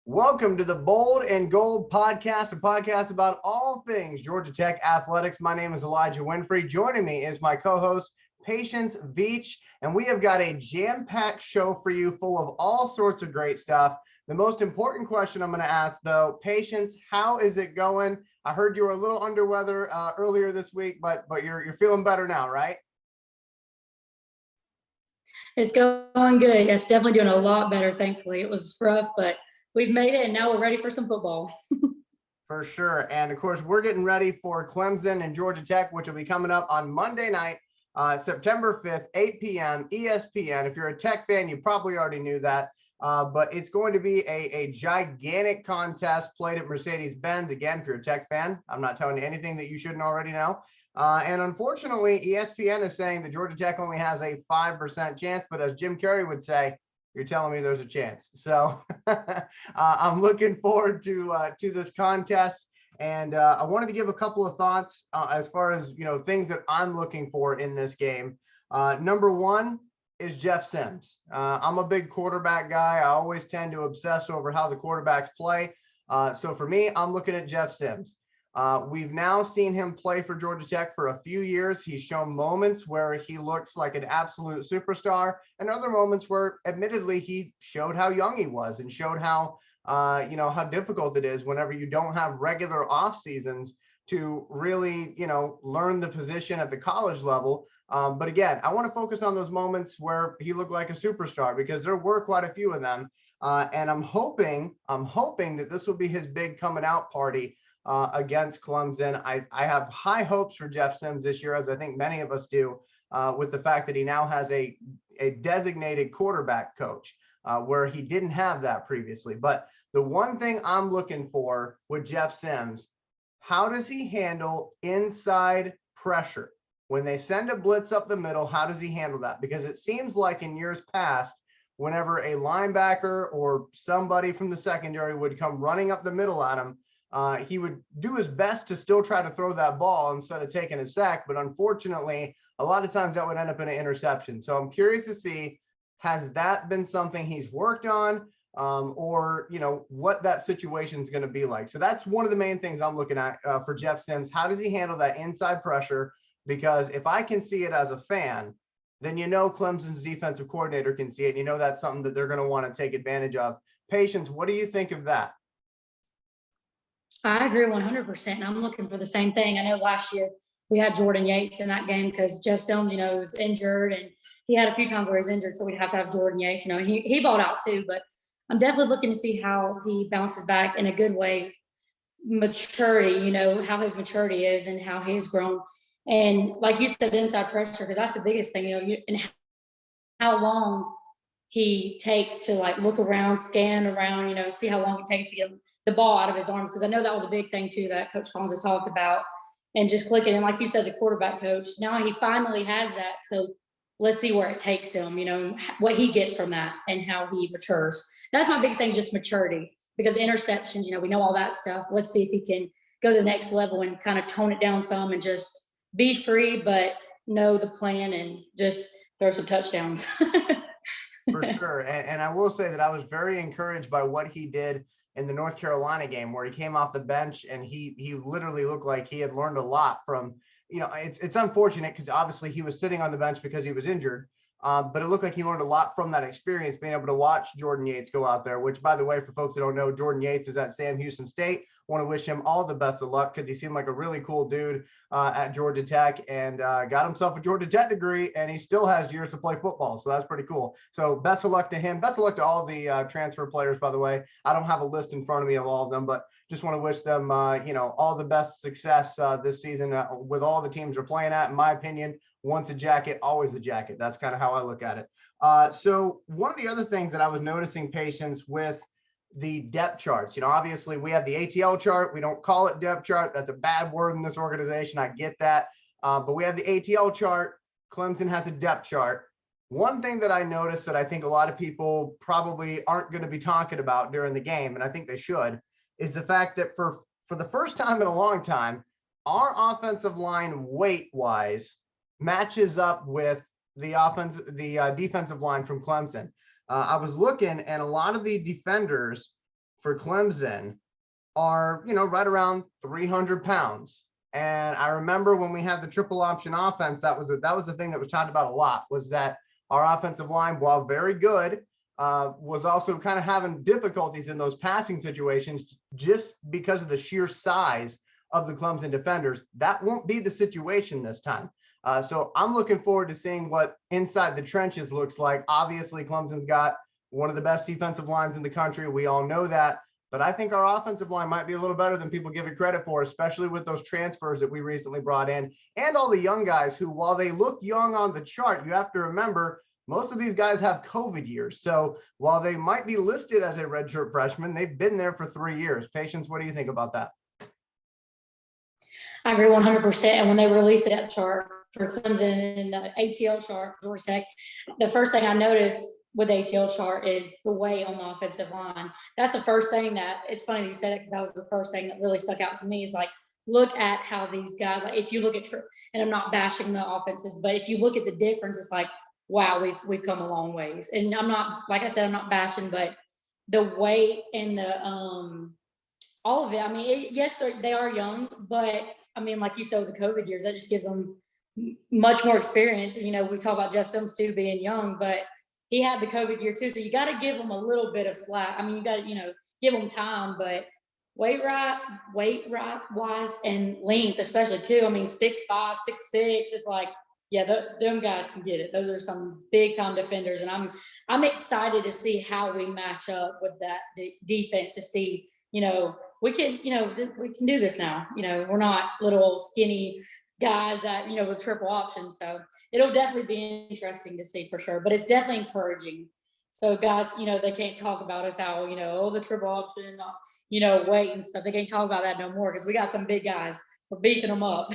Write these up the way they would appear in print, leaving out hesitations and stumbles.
Welcome to the Bold and Gold podcast, a podcast about all things Georgia Tech athletics. My name is Elijah Winfrey. Joining me is my co-host, Patience Veach, and we have got a jam-packed show for you full of all sorts of great stuff. The most important question I'm going to ask, though, Patience, how is it going? I heard you were a little under weather earlier this week, but you're feeling better now, right? It's going good. Yes, definitely doing a lot better, thankfully. It was rough, but we've made it, and now we're ready for some football. For sure. And of course, we're getting ready for Clemson and Georgia Tech, which will be coming up on Monday night, September 5th, 8 p.m. ESPN. If you're a Tech fan, you probably already knew that. But it's going to be a gigantic contest played at Mercedes-Benz. Again, if you're a Tech fan, I'm not telling you anything that you shouldn't already know. And unfortunately, ESPN is saying that Georgia Tech only has a 5% chance. But as Jim Carrey would say, you're telling me there's a chance. So I'm looking forward to this contest. And I wanted to give a couple of thoughts as far as, things that I'm looking for in this game. Number one is Jeff Sims. I'm a big quarterback guy. I always tend to obsess over how the quarterbacks play. So for me, I'm looking at Jeff Sims. We've now seen him play for Georgia Tech for a few years. He's shown moments where he looks like an absolute superstar and other moments where admittedly he showed how young he was and showed how, how difficult it is whenever you don't have regular off seasons to really, learn the position at the college level. But again, I want to focus on those moments where he looked like a superstar because there were quite a few of them. And I'm hoping that this will be his big coming out party against Clemson. I have high hopes for Jeff Sims this year, as I think many of us do, with the fact that he now has a designated quarterback coach, where he didn't have that previously. But the one thing I'm looking for with Jeff Sims, how does he handle inside pressure? When they send a blitz up the middle, how does he handle that? Because it seems like in years past, whenever a linebacker or somebody from the secondary would come running up the middle at him, he would do his best to still try to throw that ball instead of taking a sack. But unfortunately, a lot of times that would end up in an interception. So I'm curious to see, has that been something he's worked on, or, what that situation is going to be like? So that's one of the main things I'm looking at for Jeff Sims. How does he handle that inside pressure? Because if I can see it as a fan, then Clemson's defensive coordinator can see it. That's something that they're going to want to take advantage of. Patience, what do you think of that? I agree 100%. And I'm looking for the same thing. I know last year we had Jordan Yates in that game because Jeff Sims, was injured, and he had a few times where he was injured. So we'd have to have Jordan Yates. He balled out too, but I'm definitely looking to see how he bounces back in a good way. Maturity, how his maturity is and how he's grown. And like you said, inside pressure, because that's the biggest thing, and how long he takes to look around, scan around, see how long it takes to get the ball out of his arms. Because I know that was a big thing too that Coach Collins has talked about, and just clicking. And like you said, the quarterback coach, now he finally has that. So let's see where it takes him, what he gets from that and how he matures. That's my biggest thing, just maturity, because interceptions, we know all that stuff. Let's see if he can go to the next level and kind of tone it down some and just be free, but know the plan and just throw some touchdowns. For sure. And I will say that I was very encouraged by what he did in the North Carolina game, where he came off the bench and he literally looked like he had learned a lot from, it's unfortunate because obviously he was sitting on the bench because he was injured. But it looked like he learned a lot from that experience, being able to watch Jordan Yates go out there, which, by the way, for folks that don't know, Jordan Yates is at Sam Houston State. Want to wish him all the best of luck because he seemed like a really cool dude at Georgia Tech, and got himself a Georgia Tech degree, and he still has years to play football. So that's pretty cool. So best of luck to him. Best of luck to all the transfer players, by the way. I don't have a list in front of me of all of them, but just want to wish them, all the best success this season with all the teams they're playing at. In my opinion, once a jacket, always a jacket. That's kind of how I look at it. So one of the other things that I was noticing, Patience, with the depth charts, obviously we have the ATL chart. We don't call it depth chart. That's a bad word in this organization. I get that. But we have the ATL chart. Clemson has a depth chart. One thing that I noticed that I think a lot of people probably aren't going to be talking about during the game, and I think they should, is the fact that for the first time in a long time, our offensive line weight-wise matches up with the defensive line from Clemson. I was looking, and a lot of the defenders for Clemson are, right around 300 pounds. And I remember when we had the triple option offense, that was the thing that was talked about a lot, was that our offensive line, while very good, was also kind of having difficulties in those passing situations just because of the sheer size of the Clemson defenders. That won't be the situation this time. So I'm looking forward to seeing what inside the trenches looks like. Obviously, Clemson's got one of the best defensive lines in the country. We all know that. But I think our offensive line might be a little better than people give it credit for, especially with those transfers that we recently brought in and all the young guys who, while they look young on the chart, you have to remember most of these guys have COVID years. So while they might be listed as a redshirt freshman, they've been there for 3 years. Patience, what do you think about that? I agree 100%. And when they released the depth chart for Clemson and the ATL chart for Georgia Tech, the first thing I noticed with the ATL chart is the weight on the offensive line. That's the first thing that, it's funny that you said it, because that was the first thing that really stuck out to me, is like, look at how these guys, like if you look at, and I'm not bashing the offenses, but if you look at the difference, it's like, wow, we've come a long ways. And I'm not, like I said, I'm not bashing, but the weight and the, all of it, I mean, yes, they are young, but I mean, like you said, with the COVID years, that just gives them much more experience. And, we talk about Jeff Sims too being young, but he had the COVID year too. So you got to give him a little bit of slack. I mean, you got to, give him time, but weight wise and length, especially too. I mean, 6'5", 6'6", it's like, yeah, them guys can get it. Those are some big time defenders. And I'm excited to see how we match up with that defense, to see, we can, we can do this now. We're not little old skinny guys that, with triple options. So it'll definitely be interesting to see for sure, but it's definitely encouraging. So guys, they can't talk about us how, the triple option, weight and stuff. They can't talk about that no more, because we got some big guys. We're beefing them up.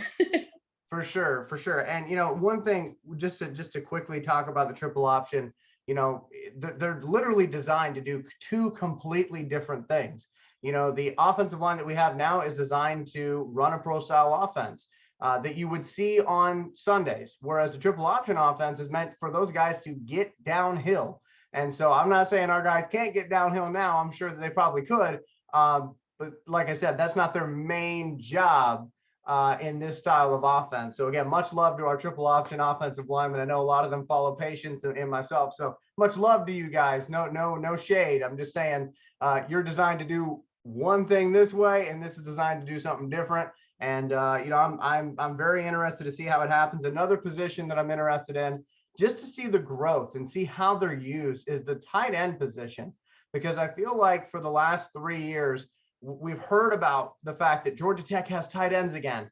For sure. And, one thing, just to quickly talk about the triple option, they're literally designed to do two completely different things. The offensive line that we have now is designed to run a pro style offense that you would see on Sundays, whereas the triple option offense is meant for those guys to get downhill. And so I'm not saying our guys can't get downhill now. I'm sure that they probably could. But like I said, that's not their main job in this style of offense. So again, much love to our triple option offensive linemen. I know a lot of them follow Patience and myself. So much love to you guys. No shade. I'm just saying you're designed to do one thing this way, and this is designed to do something different. And I'm very interested to see how it happens. Another position that I'm interested in, just to see the growth and see how they're used, is the tight end position, because I feel like for the last 3 years, we've heard about the fact that Georgia Tech has tight ends again,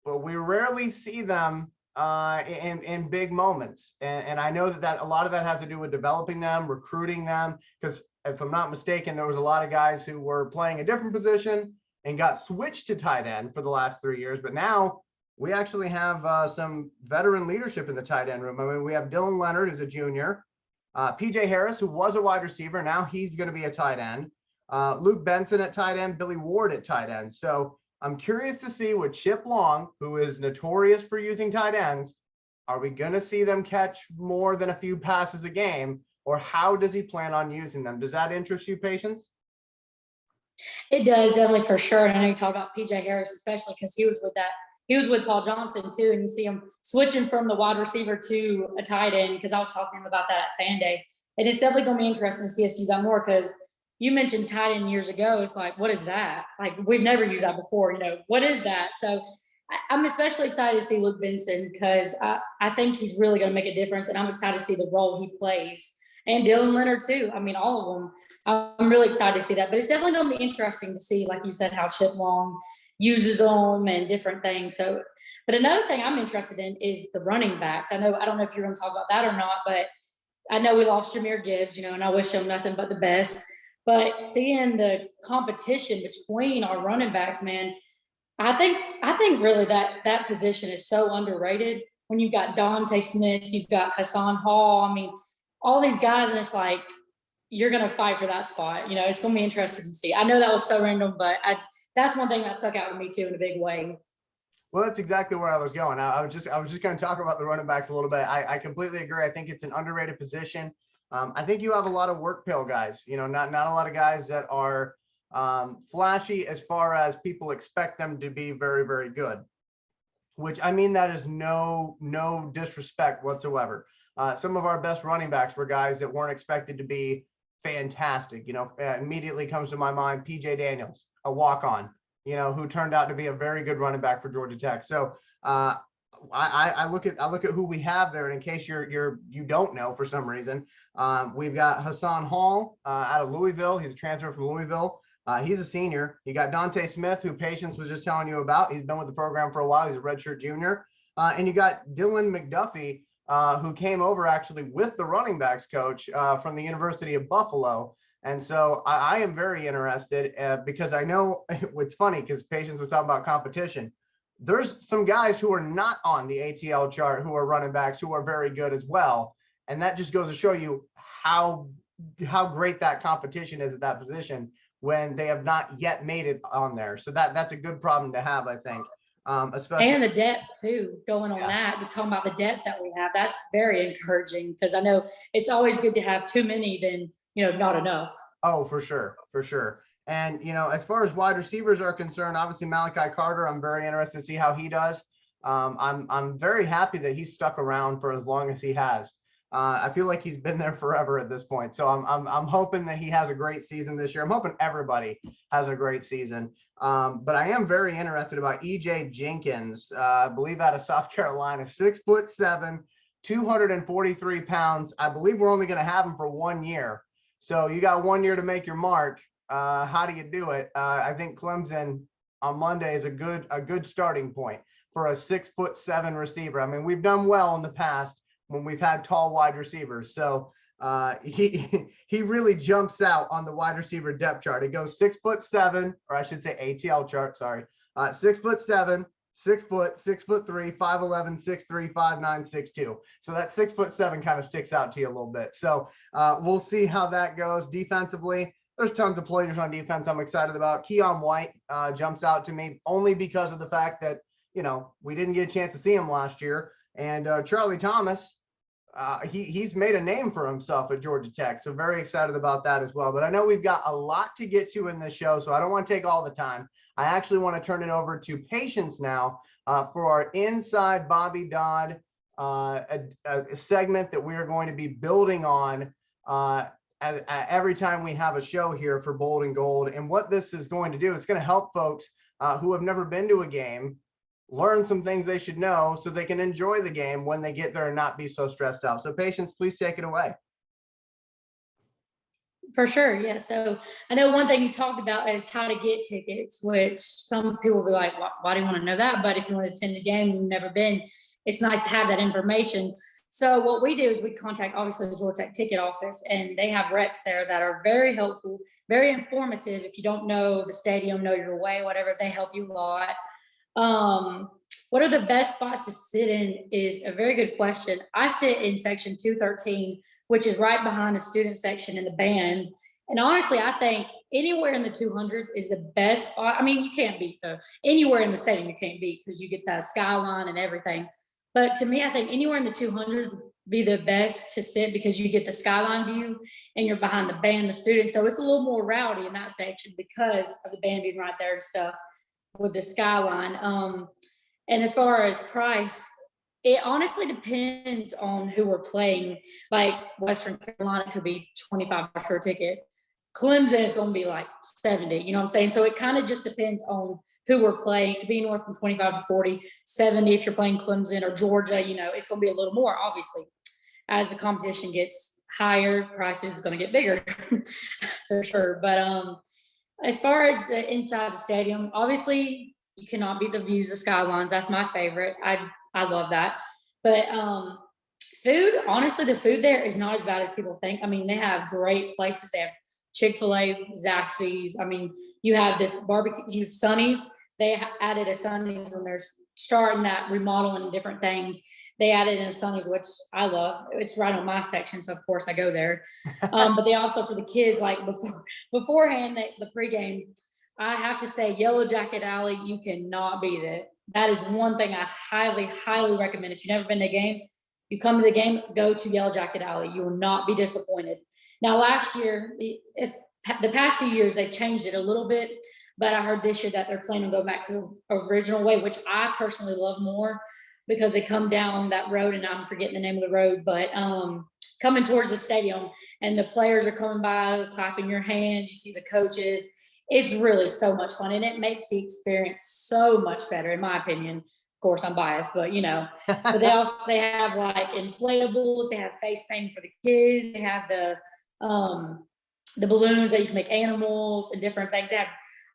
but we rarely see them in big moments. And I know that a lot of that has to do with developing them, recruiting them, because if I'm not mistaken, there was a lot of guys who were playing a different position and got switched to tight end for the last 3 years. But now we actually have some veteran leadership in the tight end room. I mean, we have Dylan Leonard, who's a junior, PJ Harris, who was a wide receiver. Now he's going to be a tight end. Luke Benson at tight end, Billy Ward at tight end. So I'm curious to see what Chip Long, who is notorious for using tight ends, are we going to see them catch more than a few passes a game, or how does he plan on using them? Does that interest you, Patience? It does, definitely, for sure. And I know you talk about PJ Harris, especially because he was with Paul Johnson too, and you see him switching from the wide receiver to a tight end, because I was talking to him about that at Fan Day. And it's definitely going to be interesting to see us use that more, because you mentioned tight end years ago. It's like, what is that? Like, we've never used that before. What is that? So I'm especially excited to see Luke Benson, because I think he's really going to make a difference, and I'm excited to see the role he plays. And Dylan Leonard too. I mean, all of them. I'm really excited to see that. But it's definitely going to be interesting to see, like you said, how Chip Long uses them and different things. So, but another thing I'm interested in is the running backs. I don't know if you're going to talk about that or not, but I know we lost Jahmyr Gibbs, and I wish him nothing but the best. But seeing the competition between our running backs, man, I think really that position is so underrated. When you've got Dante Smith, you've got Hassan Hall, I mean, all these guys, and it's like, you're going to fight for that spot. It's going to be interesting to see. I know that was so random, but that's one thing that stuck out to me too in a big way. Well, that's exactly where I was going. I was just going to talk about the running backs a little bit. I completely agree. I think it's an underrated position. I think you have a lot of work pill guys, not a lot of guys that are flashy as far as people expect them to be very, very good, which I mean, that is no disrespect whatsoever. Some of our best running backs were guys that weren't expected to be fantastic. Immediately comes to my mind, PJ Daniels, a walk-on, who turned out to be a very good running back for Georgia Tech. So I look at who we have there, and in case you don't know for some reason, we've got Hassan Hall out of Louisville. He's a transfer from Louisville. He's a senior. You got Dante Smith, who Patience was just telling you about. He's been with the program for a while. He's a redshirt junior. And you got Dylan McDuffie, who came over actually with the running backs coach from the University of Buffalo. And so I am very interested because I know it's funny because Patience was talking about competition. There's some guys who are not on the ATL chart who are running backs who are very good as well. And that just goes to show you how great that competition is at that position when they have not yet made it on there. So that's a good problem to have, I think. Especially, and the depth too, going on that, talking about the depth that we have, that's very encouraging, because I know it's always good to have too many than, not enough. Oh, for sure. And, as far as wide receivers are concerned, obviously Malachi Carter, I'm very interested to see how he does. I'm very happy that he's stuck around for as long as he has. I feel like he's been there forever at this point. So I'm hoping that he has a great season this year. I'm hoping everybody has a great season. But I am very interested about EJ Jenkins, I believe out of South Carolina, 6'7", 243 pounds. I believe we're only going to have him for 1 year. So you got 1 year to make your mark. How do you do it? I think Clemson on Monday is a good starting point for a 6'7" receiver. I mean, we've done well in the past when we've had tall wide receivers. So he really jumps out on the wide receiver depth chart. It goes 6'7", or I should say ATL chart, sorry. 6'7", 6 foot, 6'3", 5'11", 6'3", 5'9", 6'2". So that 6'7" kind of sticks out to you a little bit. So we'll see how that goes. Defensively, there's tons of players on defense I'm excited about. Keon White jumps out to me only because of the fact that, we didn't get a chance to see him last year. And Charlie Thomas, he's made a name for himself at Georgia Tech. So very excited about that as well. But I know we've got a lot to get to in this show, so I don't want to take all the time. I actually want to turn it over to Patience now for our Inside Bobby Dodd a segment that we are going to be building on every time we have a show here for Bold and Gold. And what this is going to do, it's going to help folks who have never been to a game learn some things they should know so they can enjoy the game when they get there and not be so stressed out. So Patience, please take it away. For sure. Yeah. So I know one thing you talked about is how to get tickets, which some people will be like, why do you want to know that? But if you want to attend the game, you've never been, it's nice to have that information. So what we do is we contact obviously the Georgia Tech ticket office, and they have reps there that are very helpful, very informative. If you don't know the stadium, know your way, whatever, they help you a lot. What are the best spots to sit in is a very good question. I sit in section 213, which is right behind the student section in the band. And honestly, I think anywhere in the 200s is the best spot. I mean, you can't beat anywhere in the stadium you can't beat, because you get that skyline and everything. But to me, I think anywhere in the 200s would be the best to sit, because you get the skyline view and you're behind the band, the students. So it's a little more rowdy in that section because of the band being right there and stuff with the skyline. And as far as price, it honestly depends on who we're playing. Like Western Carolina could be $25 for a ticket. Clemson is going to be like 70, you know what I'm saying? So it kind of just depends on who we're playing. It could be anywhere from 25 to 40, 70 if you're playing Clemson or Georgia, it's going to be a little more, obviously. As the competition gets higher, prices is going to get bigger for sure. But as far as the inside the stadium, obviously you cannot beat the views, the skylines. That's my favorite. I love that. But food, honestly, the food there is not as bad as people think. I mean, they have great places. They have Chick-fil-A, Zaxby's. I mean, you have this barbecue, you have Sonny's. They added a Sonny's when they're starting that remodeling and different things. They added in a Sonny's, which I love. It's right on my section, so of course I go there. But they also, for the kids, like beforehand, the pregame, I have to say Yellow Jacket Alley, you cannot beat it. That is one thing I highly, highly recommend. If you've never been to a game, You come to the game, go to Yellow Jacket Alley. You will not be disappointed. Now, last year, if the past few years, they've changed it a little bit, but I heard this year that they're planning on going back to the original way, which I personally love more because they come down that road, and I'm forgetting the name of the road, but coming towards the stadium, and the players are coming by, clapping your hands. You see the coaches. It's really so much fun, and it makes the experience so much better, in my opinion. Of course, I'm biased, but but they have like inflatables, they have face painting for the kids, they have the balloons that you can make animals and different things. They have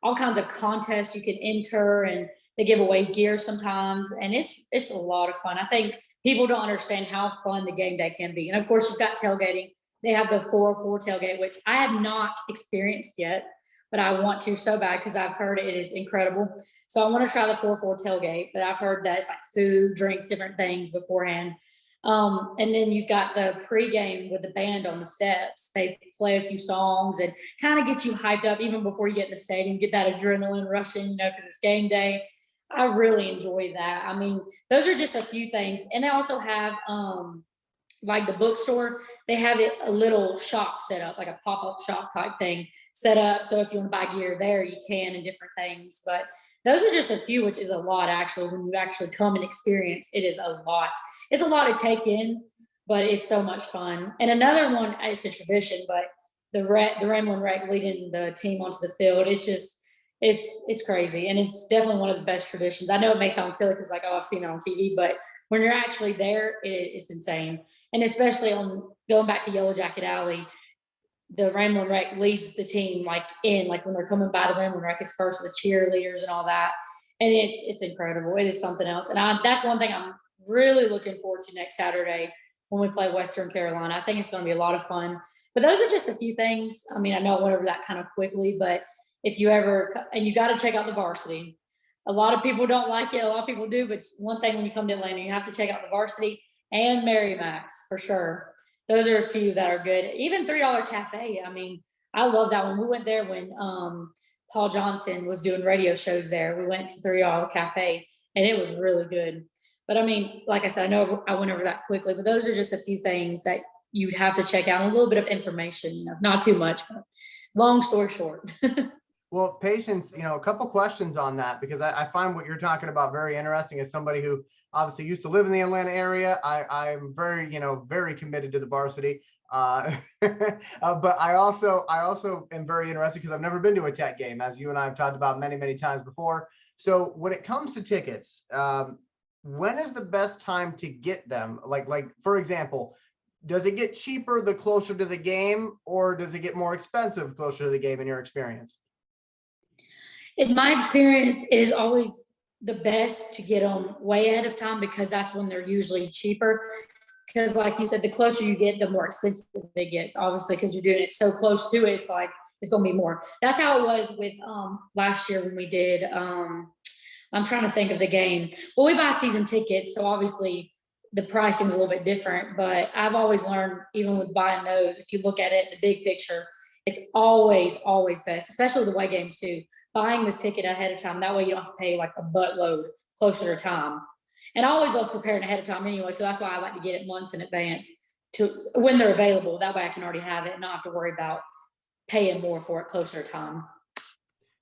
all kinds of contests you can enter, and they give away gear sometimes, and it's a lot of fun. I think people don't understand how fun the game day can be. And of course, you've got tailgating. They have the 404 tailgate, which I have not experienced yet, but I want to so bad because I've heard it is incredible. So I want to try the 404 tailgate, but I've heard that it's like food, drinks, different things beforehand. And then you've got the pregame with the band on the steps. They play a few songs and kind of get you hyped up even before you get in the stadium, get that adrenaline rushing, because it's game day. I really enjoy that. I mean, those are just a few things. And they also have, like the bookstore, they have it a little shop set up, like a pop-up shop type thing set up. So if you want to buy gear there, you can, and different things. But those are just a few, which is a lot actually. When you actually come and experience, it is a lot. It's a lot to take in, but it's so much fun. And another one, it's a tradition, but the Ramblin' Wreck leading the team onto the field, it's just, it's crazy. And it's definitely one of the best traditions. I know it may sound silly because like, oh, I've seen it on TV, but when you're actually there, it's insane. And especially on going back to Yellow Jacket Alley, the Ramblin' Wreck leads the team like when they're coming by the Ramblin' Wreck is first with the cheerleaders and all that. And it's incredible. It is something else. And that's one thing I'm really looking forward to next Saturday when we play Western Carolina. I think it's going to be a lot of fun. But those are just a few things. I mean, I know I went over that kind of quickly, but if you ever, and you got to check out the varsity. A lot of people don't like it. A lot of people do. But one thing when you come to Atlanta, you have to check out the varsity and Mary Max for sure. Those are a few that are good. Even $3 Cafe. I mean, I love that one. We went there when Paul Johnson was doing radio shows there. We went to $3 Cafe, and it was really good. But I mean, like I said, I know I went over that quickly, but those are just a few things that you'd have to check out. A little bit of information, not too much, but long story short. Well, Patience, a couple questions on that, because I find what you're talking about very interesting. As somebody who obviously used to live in the Atlanta area, I'm very, very committed to the varsity. But I also am very interested because I've never been to a Tech game, as you and I have talked about many, many times before. So when it comes to tickets, when is the best time to get them? Like for example, does it get cheaper the closer to the game, or does it get more expensive closer to the game in your experience? In my experience, it is always the best to get them way ahead of time because that's when they're usually cheaper. Because like you said, the closer you get, the more expensive it gets, obviously, because you're doing it so close to it. It's like, it's going to be more. That's how it was with last year when we did, I'm trying to think of the game. Well, we buy season tickets, so obviously the pricing is a little bit different, but I've always learned, even with buying those, if you look at it in the big picture, it's always best, especially with the away games too. Buying this ticket ahead of time, that way you don't have to pay like a buttload closer to time. And I always love preparing ahead of time anyway, so that's why I like to get it months in advance to when they're available. That way I can already have it and not have to worry about paying more for it closer to time.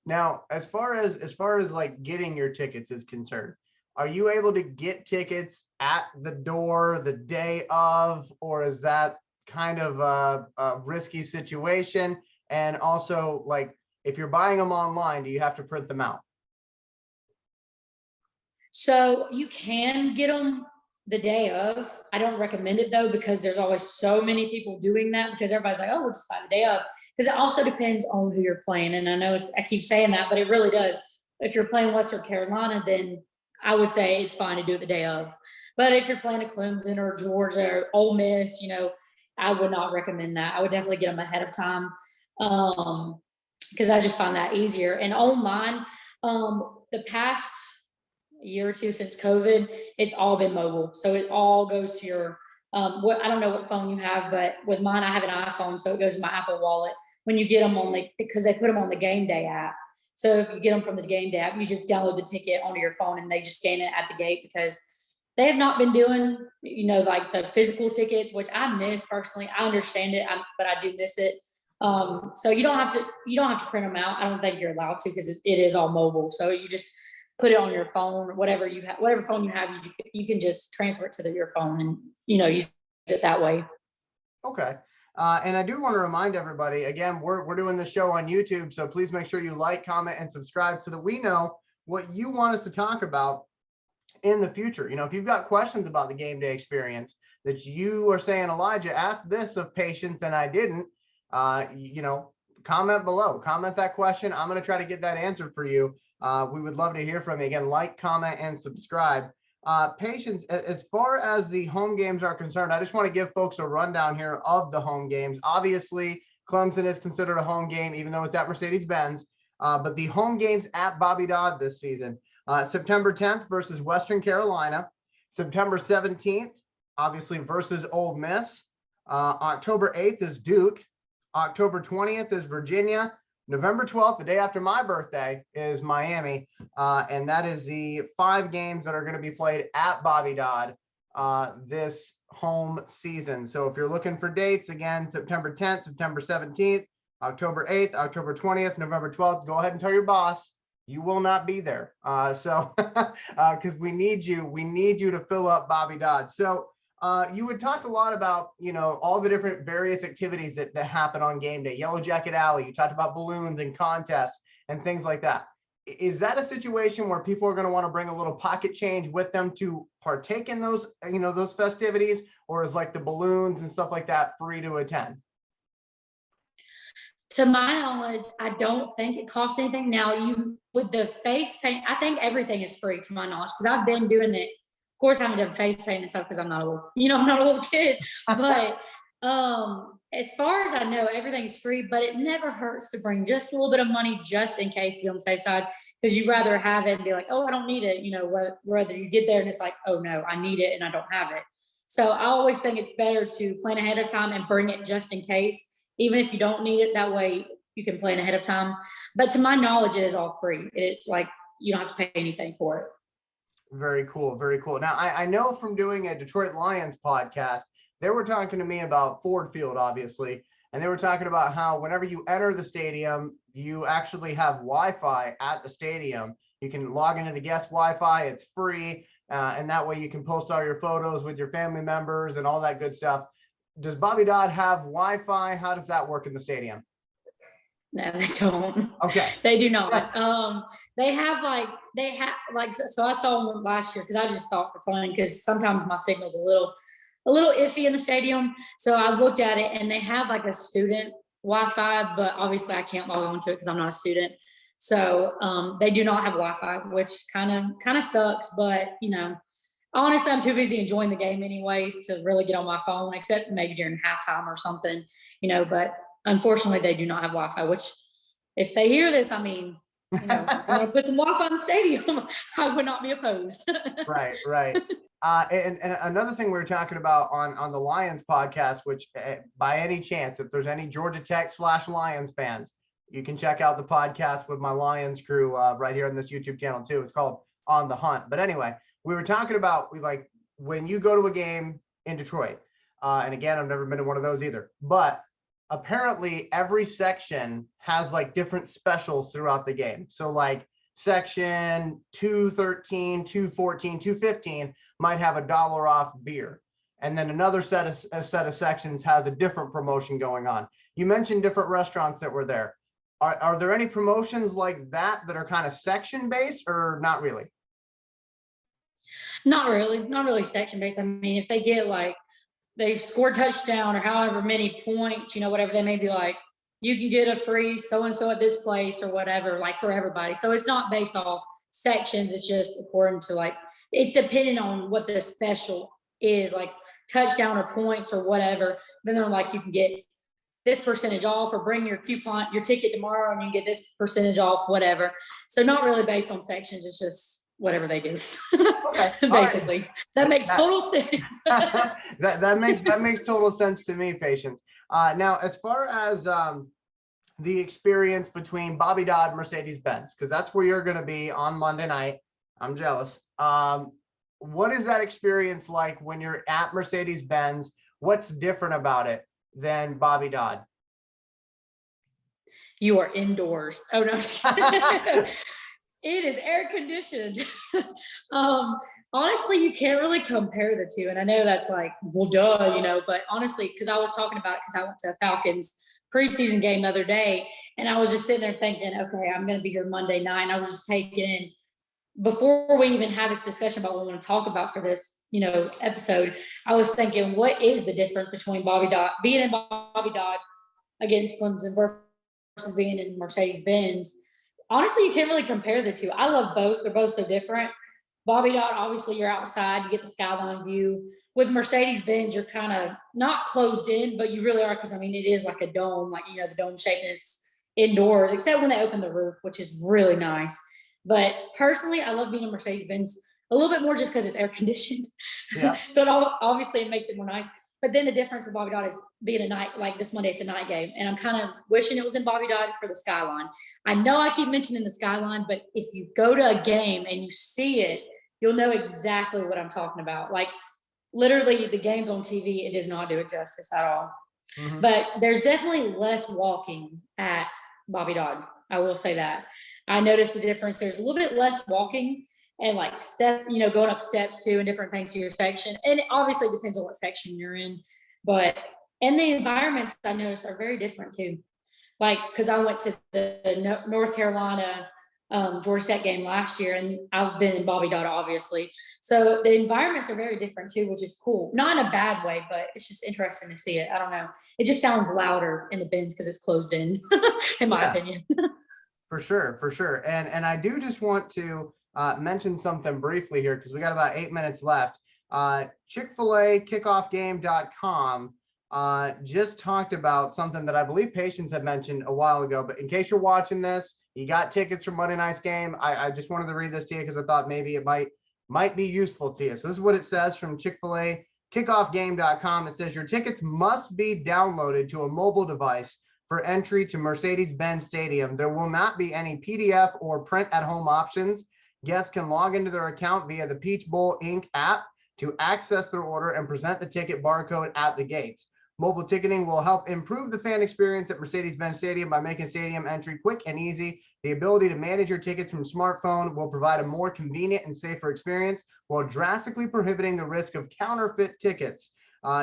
Now, as far as like getting your tickets is concerned, are you able to get tickets at the door the day of, or is that kind of a risky situation? And also, like, if you're buying them online, do you have to print them out? So you can get them the day of. I don't recommend it though, because there's always so many people doing that, because everybody's like, oh, we'll just buy the day of. Because it also depends on who you're playing. And I know I keep saying that, but it really does. If you're playing Western Carolina, then I would say it's fine to do it the day of. But if you're playing a Clemson or Georgia or Ole Miss, I would not recommend that. I would definitely get them ahead of time, because I just find that easier. And online, the past year or two since COVID, it's all been mobile. So it all goes to your, I don't know what phone you have, but with mine, I have an iPhone. So it goes to my Apple Wallet. When you get them because they put them on the game day app. So if you get them from the game day app, you just download the ticket onto your phone and they just scan it at the gate, because they have not been doing, like the physical tickets, which I miss personally. I understand it, but I do miss it. So you don't have to print them out. I don't think you're allowed to, because it is all mobile. So you just put it on your phone, whatever phone you have, you can just transfer it to your phone and, use it that way. Okay. And I do want to remind everybody, again, we're doing this show on YouTube, so please make sure you like, comment, and subscribe so that we know what you want us to talk about in the future. If you've got questions about the game day experience that you are saying, Elijah asked this of Patience and I didn't, comment below, comment that question. I'm going to try to get that answered for you. We would love to hear from you. Again, like, comment, and subscribe. Patience, as far as the home games are concerned, I just want to give folks a rundown here of the home games. Obviously, Clemson is considered a home game, even though it's at Mercedes-Benz. But the home games at Bobby Dodd this season, September 10th versus Western Carolina, September 17th, obviously, versus Ole Miss. October 8th is Duke. October 20th is Virginia. November 12th, the day after my birthday, is Miami. And that is the 5 games that are going to be played at Bobby Dodd this home season. So if you're looking for dates, again, September 10th, September 17th, October 8th, October 20th, November 12th, go ahead and tell your boss you will not be there. Because we need you to fill up Bobby Dodd. So you had talked a lot about, all the different various activities that happen on game day. Yellow Jacket Alley, you talked about balloons and contests and things like that. Is that a situation where people are going to want to bring a little pocket change with them to partake in those, those festivities, or is like the balloons and stuff like that free to attend? To my knowledge, I don't think it costs anything. Now, with the face paint, I think everything is free, to my knowledge, because I've been doing it. Of course, I haven't done face paint and stuff because I'm not a little kid. But as far as I know, everything's free. But it never hurts to bring just a little bit of money, just in case, to be on the safe side, because you'd rather have it and be like, oh, I don't need it. Whether you get there and it's like, oh no, I need it and I don't have it. So I always think it's better to plan ahead of time and bring it just in case. Even if you don't need it, that way you can plan ahead of time. But to my knowledge, it is all free. You don't have to pay anything for it. Very cool. Very cool. Now, I know from doing a Detroit Lions podcast, they were talking to me about Ford Field, obviously, and they were talking about how whenever you enter the stadium, you actually have Wi-Fi at the stadium. You can log into the guest Wi-Fi. It's free. And that way you can post all your photos with your family members and all that good stuff. Does Bobby Dodd have Wi-Fi? How does that work in the stadium? No, they don't. Okay. They do not. So I saw one last year because I just thought for fun, because sometimes my signal's a little iffy in the stadium. So I looked at it and they have like a student Wi-Fi, but obviously I can't log on to it because I'm not a student. So they do not have Wi-Fi, which kind of sucks, but honestly, I'm too busy enjoying the game anyways to really get on my phone, except maybe during halftime or something, but unfortunately they do not have Wi-Fi, which if they hear this, if you want to put some Wi-Fi in the stadium, I would not be opposed. Right. And another thing we were talking about on the Lions podcast, which by any chance, if there's any Georgia Tech /Lions fans, you can check out the podcast with my Lions crew right here on this YouTube channel too. It's called On the Hunt. But anyway, we were talking about when you go to a game in Detroit, and again, I've never been to one of those either, but apparently every section has different specials throughout the game. So section 213, 214, 215 might have $1 off beer. And then another set of sections has a different promotion going on. You mentioned different restaurants that were there. Are there any promotions like that are kind of section based, or not really? Not really section based. If they get they score a touchdown or however many points, whatever, they may be you can get a free so-and-so at this place or whatever, for everybody. So it's not based off sections. It's just according to it's depending on what the special is, touchdown or points or whatever. Then they're you can get this percentage off, or bring your ticket tomorrow and you get this percentage off, whatever. So not really based on sections. It's just whatever they do. Okay. Basically. Right. That makes total sense. that makes total sense to me, Patience. Now, as far as the experience between Bobby Dodd and Mercedes-Benz, because that's where you're going to be on Monday night. I'm jealous. what is that experience like when you're at Mercedes-Benz? What's different about it than Bobby Dodd? You are indoors. Oh no. It is air conditioned. um, Honestly, you can't really compare the two. And I know that's like, well, duh, but honestly, because I was talking about it because I went to a Falcons preseason game the other day, and I was just sitting there thinking, okay, I'm going to be here Monday night. And I was just taking in, before we even had this discussion about what we want to talk about for this, episode, I was thinking, what is the difference between Bobby Dodd, being in Bobby Dodd against Clemson versus being in Mercedes-Benz? Honestly, you can't really compare the two. I love both. They're both so different. Bobby Dodd, obviously, you're outside. You get the skyline view. With Mercedes-Benz, you're kind of not closed in, but you really are, because, I mean, it is like a dome. Like, the dome shape is indoors, except when they open the roof, which is really nice. But personally, I love being in Mercedes-Benz a little bit more just because it's air conditioned. Yeah. So obviously it makes it more nice. But then the difference with Bobby Dodd is being a night, like this Monday, it's a night game. And I'm kind of wishing it was in Bobby Dodd for the skyline. I know I keep mentioning the skyline, but if you go to a game and you see it, you'll know exactly what I'm talking about. Like, literally, the games on TV, it does not do it justice at all. Mm-hmm. But there's definitely less walking at Bobby Dodd. I will say that. I noticed the difference. There's a little bit less walking and like going up steps too, and different things to your section. And it obviously depends on what section you're in. But and the environments I noticed are very different too. Like, because I went to the North Carolina Georgia Tech game last year, and I've been in Bobby Dodd, obviously. So the environments are very different too, which is cool. Not in a bad way, but it's just interesting to see it. I don't know. It just sounds louder in the bins because it's closed in, in my opinion. For sure. And I do just want to mention something briefly here, because we got about 8 minutes left. Chick-fil-A kickoffgame.com just talked about something that I believe Patience had mentioned a while ago, but in case you're watching this, you got tickets for Monday night's game. I just wanted to read this to you because I thought maybe it might be useful to you. So this is what it says from Chick-fil-A kickoffgame.com. It says your tickets must be downloaded to a mobile device for entry to Mercedes-Benz Stadium. There will not be any PDF or print at home options. Guests can log into their account via the Peach Bowl Inc. app to access their order and present the ticket barcode at the gates. Mobile ticketing will help improve the fan experience at Mercedes-Benz Stadium by making stadium entry quick and easy. The ability to manage your tickets from smartphone will provide a more convenient and safer experience while drastically prohibiting the risk of counterfeit tickets.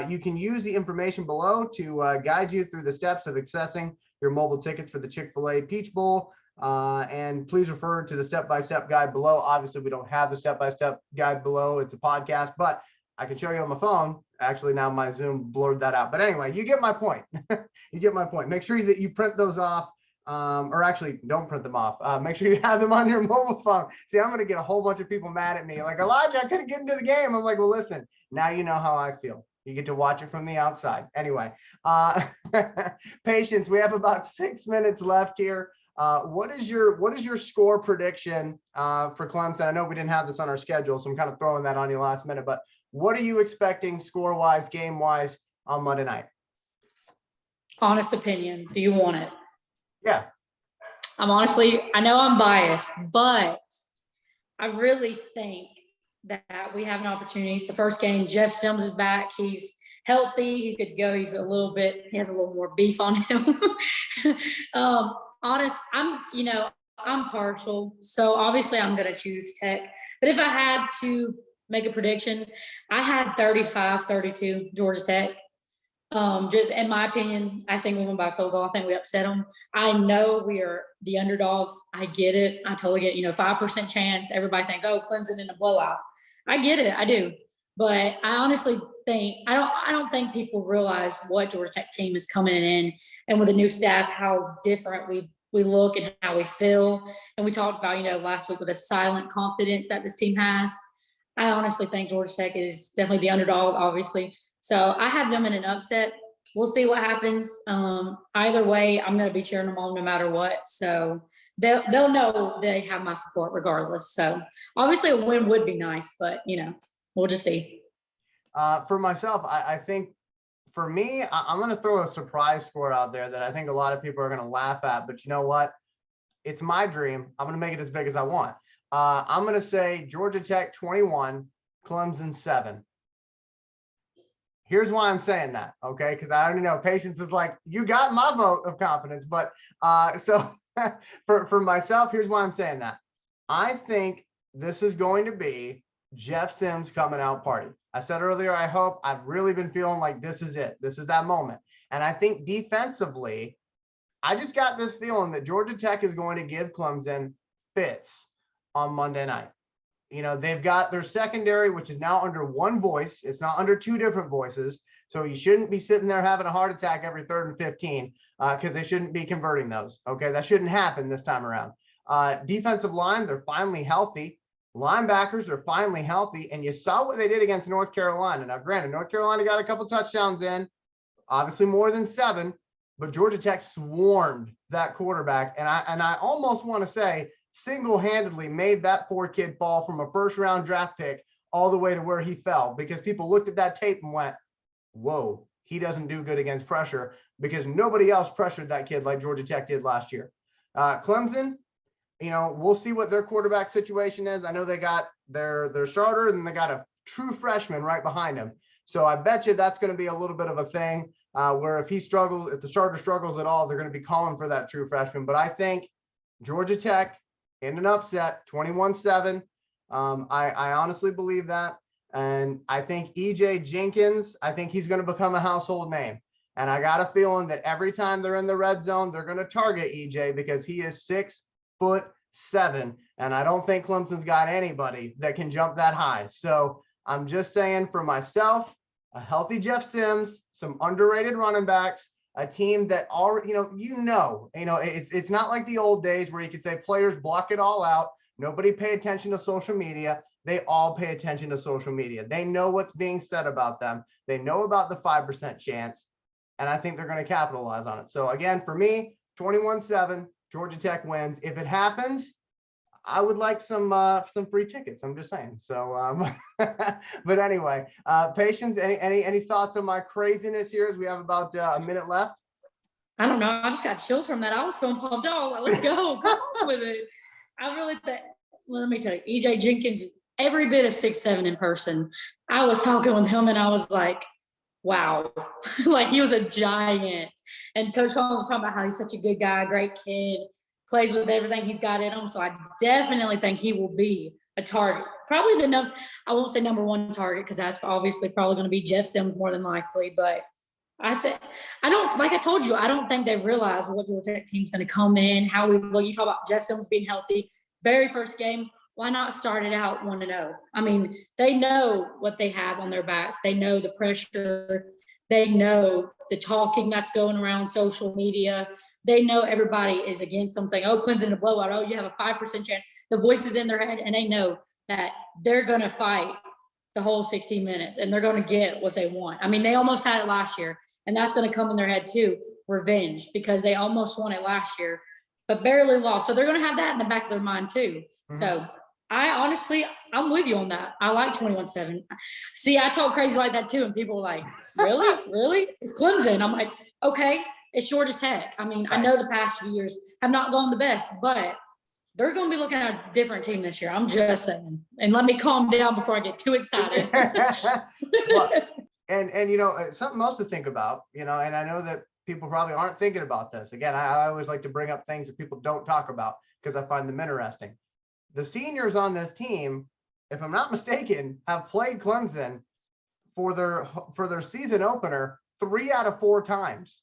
You can use the information below to guide you through the steps of accessing your mobile tickets for the Chick-fil-A Peach Bowl. And please refer to the step-by-step guide below. Obviously, we don't have the step-by-step guide below. It's a podcast, but I can show you on my phone. Actually, now my Zoom blurred that out. But anyway, you get my point. You get my point. Make sure that you print those off, or actually don't print them off. Make sure you have them on your mobile phone. See, I'm going to get a whole bunch of people mad at me. Like, Elijah, I couldn't get into the game. I'm like, well, listen, now you know how I feel. You get to watch it from the outside. Anyway, Patience, we have about 6 minutes left here. What is your score prediction for Clemson? I know we didn't have this on our schedule, so I'm kind of throwing that on you last minute, but what are you expecting score-wise, game-wise on Monday night? Honest opinion. Do you want it? Yeah. I know I'm biased, but I really think that we have an opportunity. It's the first game. Jeff Sims is back. He's healthy. He's good to go. He has a little more beef on him. I'm partial. So obviously I'm going to choose Tech. But if I had to make a prediction, I had 35-32 Georgia Tech. Just in my opinion, I think we won by a field goal. I think we upset them. I know we are the underdog. I get it. I totally get it. 5% chance. Everybody thinks, oh, Clemson in a blowout. I get it. I do. But I honestly think I don't think people realize what Georgia Tech team is coming in, and with the new staff, how different we look and how we feel. And we talked about, last week with the silent confidence that this team has. I honestly think Georgia Tech is definitely the underdog, obviously. So I have them in an upset. We'll see what happens. Either way, I'm going to be cheering them on no matter what. So they'll know they have my support regardless. So obviously a win would be nice, but, we'll just see. For myself, I think for me, I'm going to throw a surprise score out there that I think a lot of people are going to laugh at. But you know what? It's my dream. I'm going to make it as big as I want. I'm going to say Georgia Tech 21, Clemson 7. Here's why I'm saying that, okay? Because I already know Patience is like, you got my vote of confidence. But so for myself, here's why I'm saying that. I think this is going to be Jeff Sims coming out party. I said earlier, I hope. I've really been feeling like this is it. This is that moment. And I think defensively, I just got this feeling that Georgia Tech is going to give Clemson fits on Monday night. You know, they've got their secondary, which is now under one voice. It's not under two different voices. So you shouldn't be sitting there having a heart attack every 3rd and 15 because they shouldn't be converting those. Okay, that shouldn't happen this time around. Defensive line, they're finally healthy. Linebackers are finally healthy. And you saw what they did against North Carolina. Now, granted, North Carolina got a couple touchdowns in, obviously more than 7, but Georgia Tech swarmed that quarterback. And I almost want to say, single-handedly made that poor kid fall from a 1st-round draft pick all the way to where he fell, because people looked at that tape and went, whoa, he doesn't do good against pressure, because nobody else pressured that kid like Georgia Tech did last year. Clemson, you know, we'll see what their quarterback situation is. I know they got their starter and they got a true freshman right behind him. So I bet you that's going to be a little bit of a thing where if he struggles, if the starter struggles at all, they're going to be calling for that true freshman. But I think Georgia Tech in an upset, 21-7. I honestly believe that. And I think EJ Jenkins, I think he's going to become a household name. And I got a feeling that every time they're in the red zone, they're going to target EJ because he is 6'7". And I don't think Clemson's got anybody that can jump that high. So I'm just saying, for myself, a healthy Jeff Sims, some underrated running backs, a team that already, it's not like the old days where you could say players block it all out. Nobody pay attention to social media. They all pay attention to social media. They know what's being said about them. They know about the 5% chance, and I think they're going to capitalize on it. So again, for me, 21-7, Georgia Tech wins. If it happens, I would like some free tickets. I'm just saying. So, but anyway, Patience, any thoughts on my craziness here as we have about a minute left? I don't know. I just got chills from that. I was feeling pumped out. Like, let's go. Come on with it. I really think, let me tell you, EJ Jenkins is every bit of 6'7" in person. I was talking with him and I was like, wow. Like, he was a giant. And Coach Collins was talking about how he's such a good guy, great kid, plays with everything he's got in him. So I definitely think he will be a target. Probably I won't say number 1 target, because that's obviously probably going to be Jeff Sims more than likely. But I don't, like I told you, I don't think they realize what Georgia Tech team's going to come in, how we look. You talk about Jeff Sims being healthy. Very first game, why not start it out 1-0? I mean, they know what they have on their backs. They know the pressure. They know the talking that's going around social media. They know everybody is against them, saying, oh, Clemson in a blowout. Oh, you have a 5% chance. The voice is in their head, and they know that they're going to fight the whole 60 minutes, and they're going to get what they want. I mean, they almost had it last year, and that's going to come in their head too, revenge, because they almost won it last year, but barely lost. So they're going to have that in the back of their mind too. Mm-hmm. So I'm with you on that. I like 21-7. See, I talk crazy like that too, and people are like, really? Really? It's Clemson. I'm like, okay, it's Georgia Tech. I mean, I know the past few years have not gone the best, but they're going to be looking at a different team this year. I'm just saying. And let me calm down before I get too excited. Well, and something else to think about, and I know that people probably aren't thinking about this. Again, I always like to bring up things that people don't talk about because I find them interesting. The seniors on this team, if I'm not mistaken, have played Clemson for their season opener 3 out of 4 times.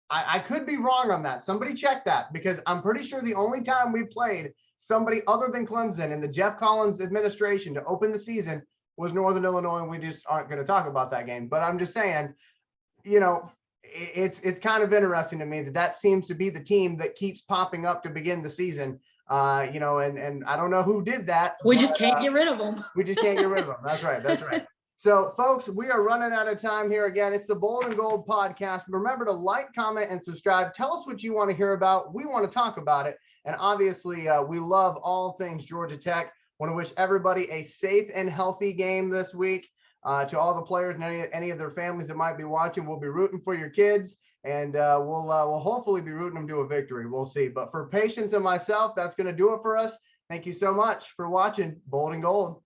I could be wrong on that. Somebody check that, because I'm pretty sure the only time we played somebody other than Clemson in the Jeff Collins administration to open the season was Northern Illinois, and we just aren't going to talk about that game. But I'm just saying, it's kind of interesting to me that seems to be the team that keeps popping up to begin the season. And I don't know who did that. We just can't get rid of them. We just can't get rid of them. That's right. That's right. So, folks, we are running out of time here. Again, it's the Bold and Gold podcast. Remember to like, comment, and subscribe. Tell us what you want to hear about. We want to talk about it. And obviously, we love all things Georgia Tech. Want to wish everybody a safe and healthy game this week. To all the players and any of their families that might be watching, we'll be rooting for your kids, and we'll hopefully be rooting them to a victory. We'll see. But for Patience and myself, that's going to do it for us. Thank you so much for watching Bold and Gold.